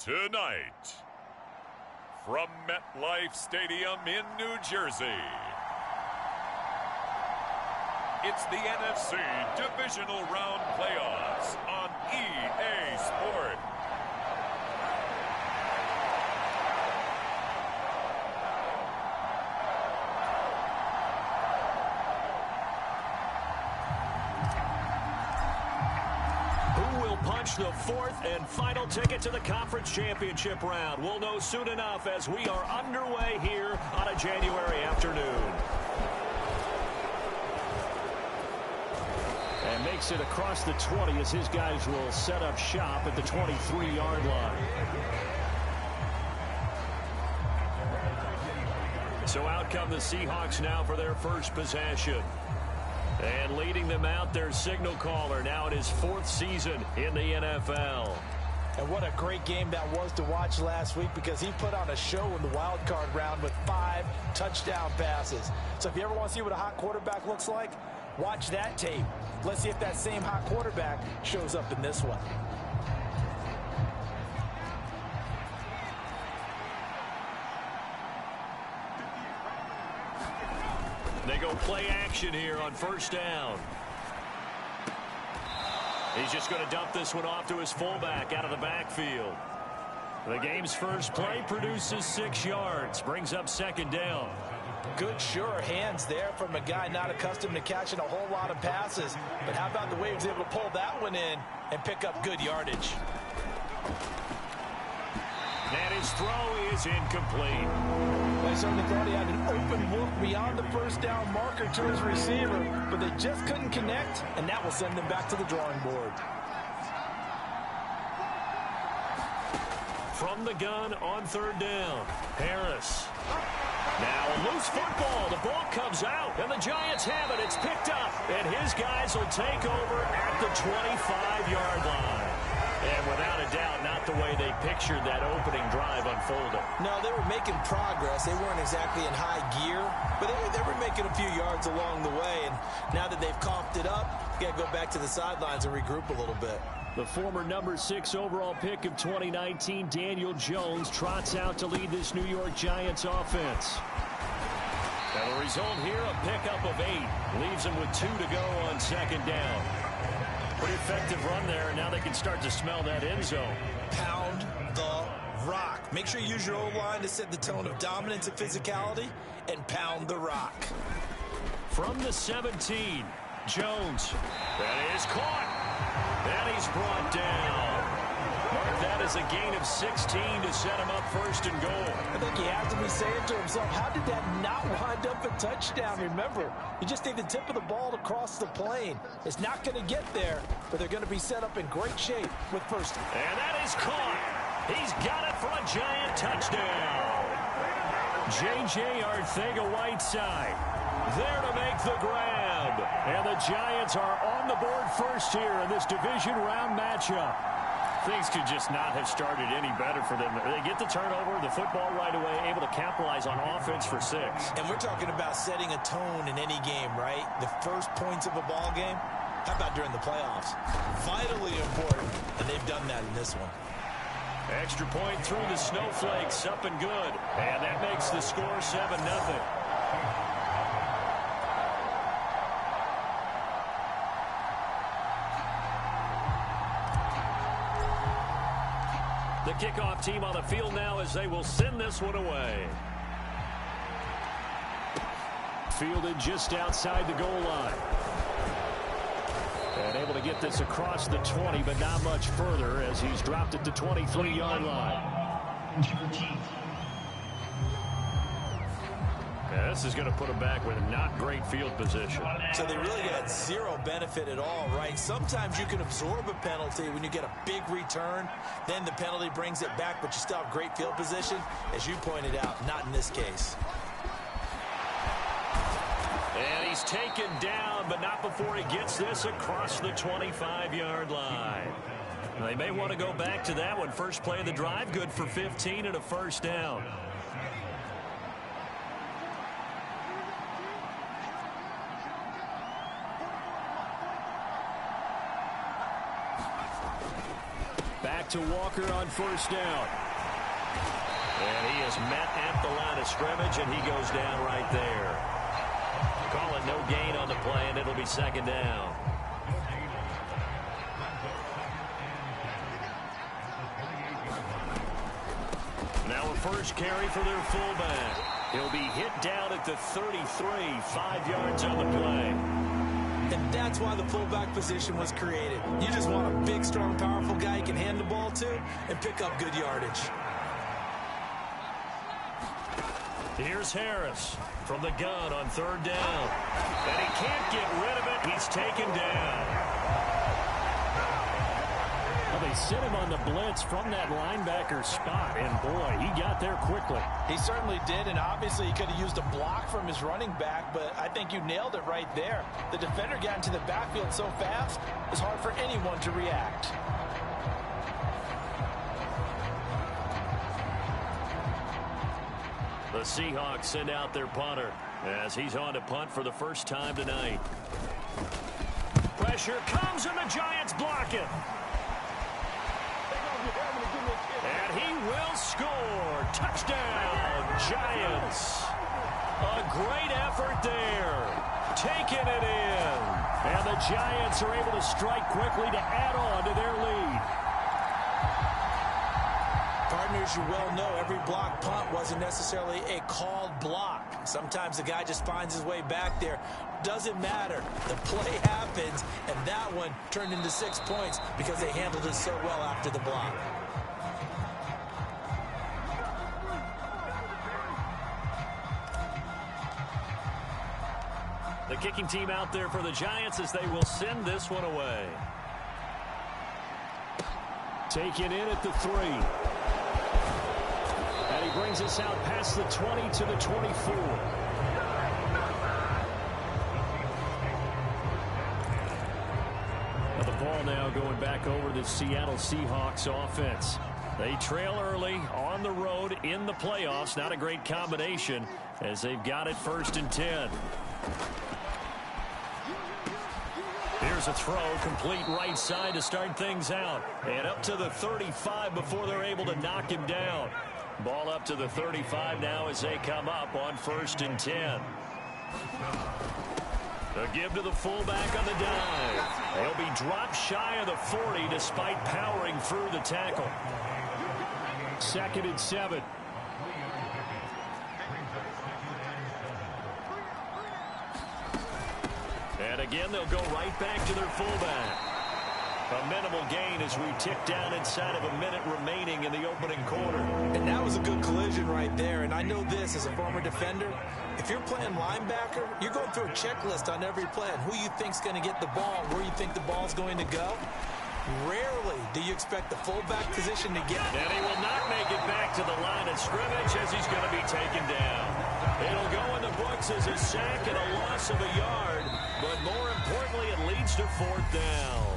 Tonight, from MetLife Stadium in New Jersey, it's the NFC Divisional Round Playoffs on EA Sport. The fourth and final ticket to the conference championship round. We'll know soon enough as we are underway here on a January afternoon. And makes it across the 20 as his guys will set up shop at the 23-yard line. So out come the Seahawks now for their first possession. And leading them out, their signal caller, now in his fourth season in the NFL. And what a great game that was to watch last week, because he put on a show in the wild card round with 5 touchdown passes. So if you ever want to see what a hot quarterback looks like, watch that tape. Let's see if that same hot quarterback shows up in this one. They go play action here on first down. He's just going to dump this one off to his fullback out of the backfield. The game's first play produces 6 yards, brings up second down. Good, sure hands there from a guy not accustomed to catching a whole lot of passes. But how about the way he was able to pull that one in and pick up good yardage? And his throw is incomplete. I certainly thought he had an open look beyond the first down marker to his receiver, but they just couldn't connect, and that will send them back to the drawing board. From the gun on third down, Harris. Now a loose football. The ball comes out, and the Giants have it. It's picked up, and his guys will take over at the 25-yard line. And without a doubt, not the way they pictured that opening drive unfolding. No, they were making progress. They weren't exactly in high gear, but they were making a few yards along the way. And now that they've coughed it up, you got to go back to the sidelines and regroup a little bit. The former number 6 overall pick of 2019, Daniel Jones, trots out to lead this New York Giants offense. And the result here, a pickup of 8. Leaves them with 2 to go on second down. Pretty effective run there, and now they can start to smell that end zone. Pound the rock. Make sure you use your O-line to set the tone of dominance and physicality, and pound the rock. From the 17, Jones. That is caught. And he's brought down. Mark that as a gain of 16 to set him up first and goal. I think he has to be saying to himself, how did that not wind up a touchdown? Remember, you just need the tip of the ball to cross the plane. It's not going to get there, but they're going to be set up in great shape with first. And that is caught. He's got it for a Giant touchdown. J.J. Arcega-Whiteside there to make the grab. And the Giants are on the board first here in this division round matchup. Things could just not have started any better for them. They get the turnover, the football right away, able to capitalize on offense for 6. And we're talking about setting a tone in any game, right? The first points of a ball game. How about during the playoffs? Vitally important, and they've done that in this one. Extra point through the snowflakes, up and good. And that makes the score 7-0. The kickoff team on the field now as they will send this one away. Fielded just outside the goal line. And able to get this across the 20, but not much further as he's dropped at the 23-yard line. Yeah, this is going to put them back with not great field position. So they really got zero benefit at all, right? Sometimes you can absorb a penalty when you get a big return. Then the penalty brings it back, but you still have great field position. As you pointed out, not in this case. And he's taken down, but not before he gets this across the 25-yard line. They may want to go back to that one. First play of the drive, good for 15 and a first down. back to Walker on first down. And he is met at the line of scrimmage, and he goes down right there. Call it no gain on the play, and it'll be second down. Now a first carry for their fullback. He'll be hit down at the 33, 5 yards on the play. And that's why the fullback position was created. You just want a big, strong, powerful guy you can hand the ball to and pick up good yardage. Here's Harris from the gun on third down. And he can't get rid of it. He's taken down. Well, they set him on the blitz from that linebacker spot. And, boy, he got there quickly. He certainly did, and obviously he could have used a block from his running back, but I think you nailed it right there. The defender got into the backfield so fast, it's hard for anyone to react. The Seahawks send out their punter as he's on to punt for the first time tonight. Pressure comes, and the Giants block it. And he will score. Touchdown, Giants. A great effort there. Taking it in. And the Giants are able to strike quickly to add on to their lead. Partners, you well know every block punt wasn't necessarily a called block. Sometimes the guy just finds his way back there. Doesn't matter. The play happens, and that one turned into 6 points because they handled it so well after the block. The kicking team out there for the Giants as they will send this one away. Taken in at the 3. And he brings us out past the 20 to the 24. Now the ball now going back over the Seattle Seahawks offense. They trail early on the road in the playoffs. Not a great combination as they've got it 1st and 10. Here's a throw, complete right side to start things out. And up to the 35 before they're able to knock him down. Ball up to the 35 now as they come up on 1st and 10. The give to the fullback on the dive. He'll be dropped shy of the 40 despite powering through the tackle. 2nd and 7. And again, they'll go right back to their fullback. A minimal gain as we tick down inside of a minute remaining in the opening quarter. And that was a good collision right there. And I know this as a former defender. If you're playing linebacker, you're going through a checklist on every play and who you think's going to get the ball, where you think the ball's going to go. Rarely do you expect the fullback position to get. And he will not make it back to the line of scrimmage as he's going to be taken down. It'll go in the books as a sack and a loss of a yard. But more importantly, it leads to 4th down.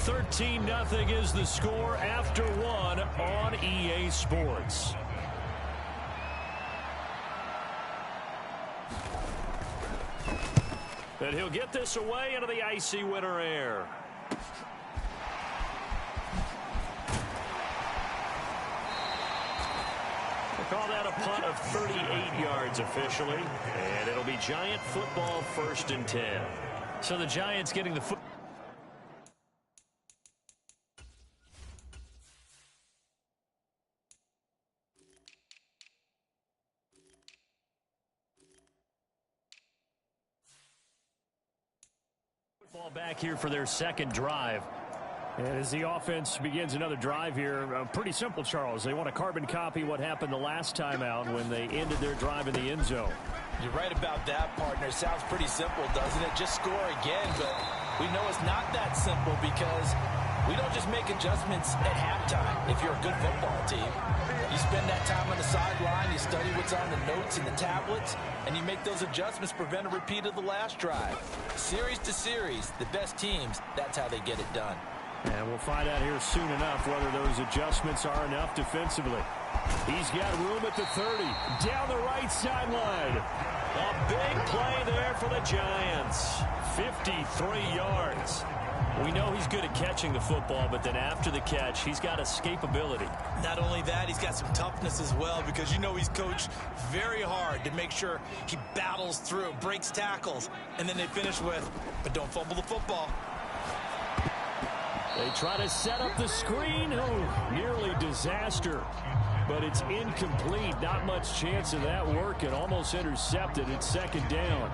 13-0 is the score after 1 on EA Sports. And he'll get this away into the icy winter air. We'll call that a punt of 38 yards officially. And it'll be Giant football 1st and 10. So the Giants getting the football. Ball back here for their 2nd drive. And as the offense begins another drive here, pretty simple, Charles. They want to carbon copy what happened the last time out when they ended their drive in the end zone. You're right about that, partner. Sounds pretty simple, doesn't it? Just score again, but we know it's not that simple because we don't just make adjustments at halftime if you're a good football team. You spend that time on the sideline, you study what's on the notes and the tablets, and you make those adjustments to prevent a repeat of the last drive. Series to series, the best teams, that's how they get it done. And we'll find out here soon enough whether those adjustments are enough defensively. He's got room at the 30, down the right sideline. A big play there for the Giants. 53 yards. We know he's good at catching the football, but then after the catch, he's got escapability. Not only that, he's got some toughness as well, because you know he's coached very hard to make sure he battles through, breaks tackles, and then they finish with, but don't fumble the football. They try to set up the screen. Oh, nearly disaster. But it's incomplete. Not much chance of that working. Almost intercepted. It's second down.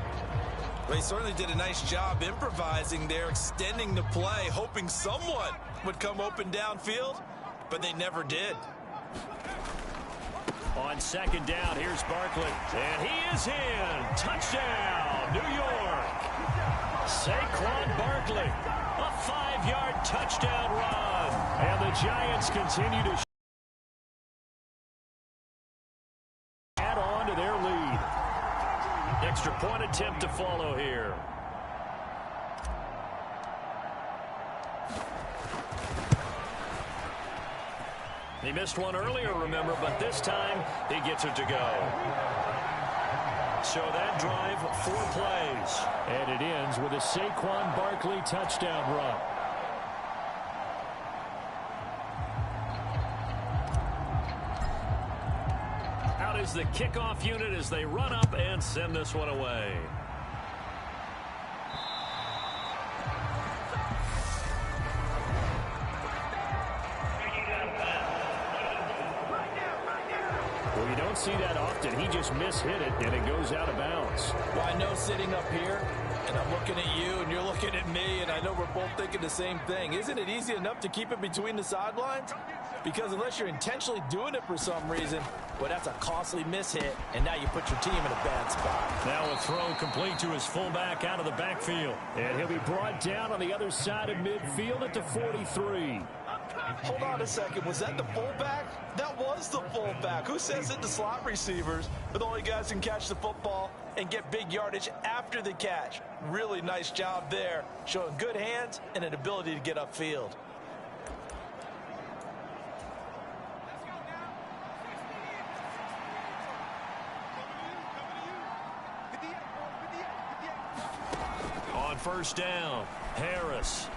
Well, he certainly did a nice job improvising there, extending the play, hoping someone would come open downfield, but they never did. On second down, here's Barkley. And he is in. Touchdown, New York. Saquon Barkley. A 5-yard touchdown run. And the Giants continue to add on to their lead. Extra point attempt to follow here. He missed one earlier, remember, but this time he gets it to go. So that drive, 4 plays. And it ends with a Saquon Barkley touchdown run. Out is the kickoff unit as they run up and send this one away. Well, you don't see that often. He just mishit it, and it goes out of bounds. Well, I know sitting up here, and I'm looking at you, and you're looking at me, and I know we're both thinking the same thing. Isn't it easy enough to keep it between the sidelines? Because unless you're intentionally doing it for some reason, well, that's a costly mishit, and now you put your team in a bad spot. Now a throw complete to his fullback out of the backfield. And he'll be brought down on the other side of midfield at the 43. Hold on a second. Was that the fullback? That was the fullback. Who says that the slot receivers are the only guys who can catch the football and get big yardage after the catch? Really nice job there, showing good hands and an ability to get upfield. On first down, Harris.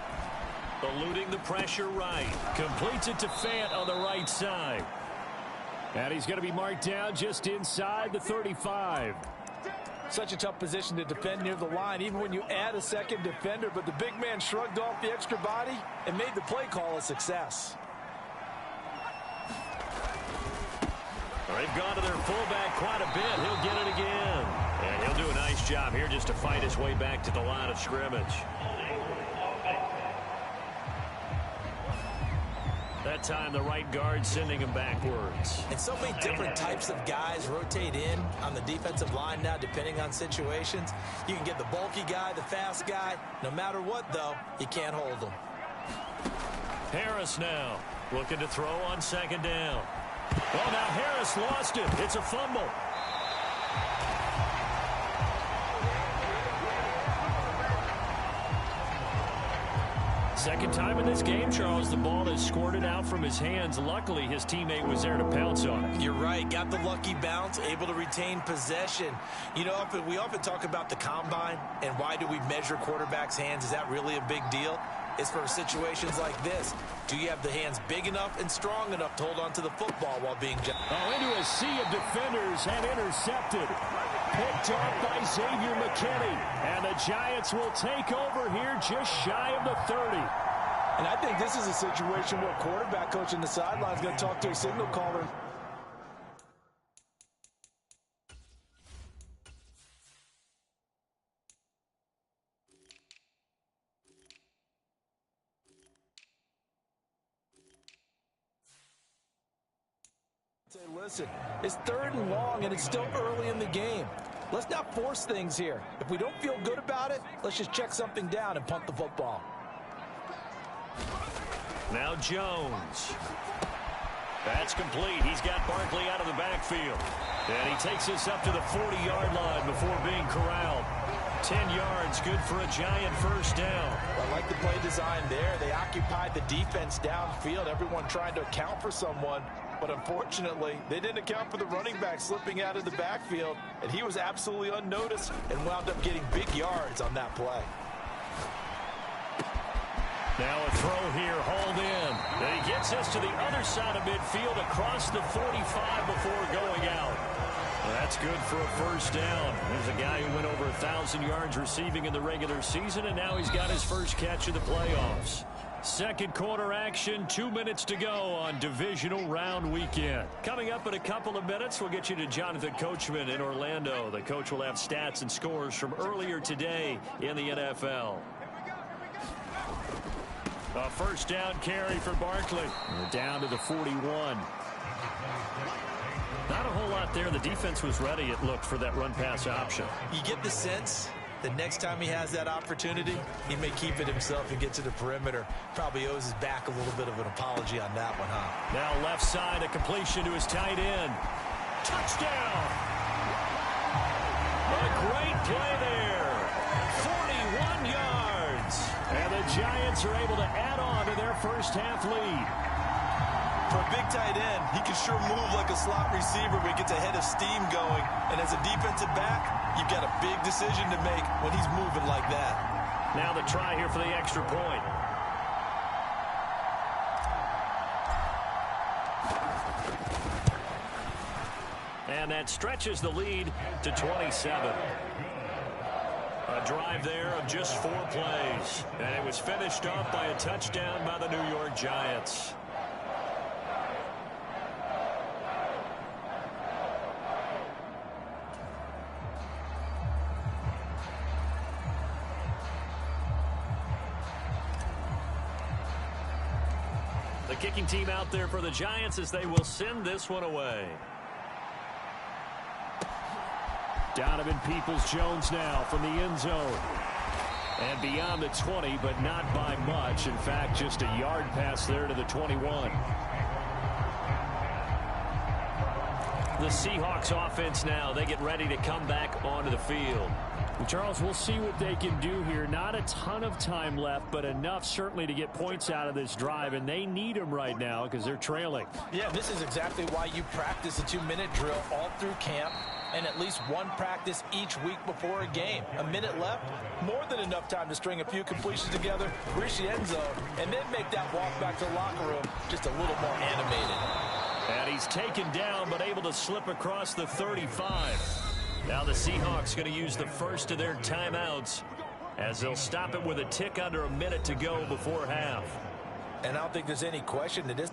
Eluding the pressure right. Completes it to Fant on the right side. And he's going to be marked down just inside the 35. Such a tough position to defend near the line, even when you add a second defender. But the big man shrugged off the extra body and made the play call a success. They've gone to their fullback quite a bit. He'll get it again. And he'll do a nice job here just to fight his way back to the line of scrimmage. That time the right guard sending him backwards. And so many different types of guys rotate in on the defensive line now depending on situations. You can get the bulky guy, the fast guy. No matter what, though, you can't hold them. Harris now looking to throw on second down. Well, now Harris lost it. It's a fumble. Second time in this game, Charles, the ball is squirted out from his hands. Luckily, his teammate was there to pounce on it. You're right. Got the lucky bounce, able to retain possession. You know, we often talk about the combine and why do we measure quarterbacks' hands. Is that really a big deal? It's for situations like this. Do you have the hands big enough and strong enough to hold on to the football while being jumped? Oh, into a sea of defenders and intercepted. Picked off by Xavier McKinney. And the Giants will take over here just shy of the 30. And I think this is a situation where quarterback coach in the sideline is going to talk to a signal caller. Say, listen, it's 3rd and long, and it's still early in the game. Let's not force things here. If we don't feel good about it, let's just check something down and punt the football. Now Jones. That's complete. He's got Barkley out of the backfield. And he takes us up to the 40-yard line before being corralled. 10 yards, good for a Giant first down. I like the play design there. They occupied the defense downfield, everyone trying to account for someone. But unfortunately, they didn't account for the running back slipping out of the backfield, and he was absolutely unnoticed and wound up getting big yards on that play. Now a throw here, hauled in. And he gets us to the other side of midfield across the 45 before going out. Well, that's good for a first down. There's a guy who went over 1,000 yards receiving in the regular season, and now he's got his first catch of the playoffs. Second quarter action, 2 minutes to go on divisional round weekend. Coming up in a couple of minutes, we'll get you to Jonathan Coachman in Orlando. The coach will have stats and scores from earlier today in the NFL. A first down carry for Barkley. We're down to the 41. Not a whole lot there. The defense was ready, it looked, for that run-pass option. You get the sense the next time he has that opportunity, he may keep it himself and get to the perimeter. Probably owes his back a little bit of an apology on that one, huh? Now left side, a completion to his tight end. Touchdown! A great play there. 41 yards. And the Giants are able to add on to their first half lead. For a big tight end, he can sure move like a slot receiver when he gets a head of steam going. And as a defensive back, you've got a big decision to make when he's moving like that. Now the try here for the extra point. And that stretches the lead to 27. A drive there of just 4 plays. And it was finished off by a touchdown by the New York Giants. The kicking team out there for the Giants as they will send this one away. Donovan Peoples-Jones now from the end zone. And beyond the 20, but not by much. In fact, just a yard pass there to the 21. The Seahawks offense now, they get ready to come back onto the field. Charles, we'll see what they can do here. Not a ton of time left, but enough certainly to get points out of this drive, and they need them right now because they're trailing. Yeah, this is exactly why you practice a 2-minute drill all through camp and at least one practice each week before a game. A minute left, more than enough time to string a few completions together, reach the end zone, and then make that walk back to the locker room just a little more animated. And he's taken down but able to slip across the 35. Now the Seahawks going to use the first of their timeouts as they'll stop it with a tick under a minute to go before half. And I don't think there's any question that this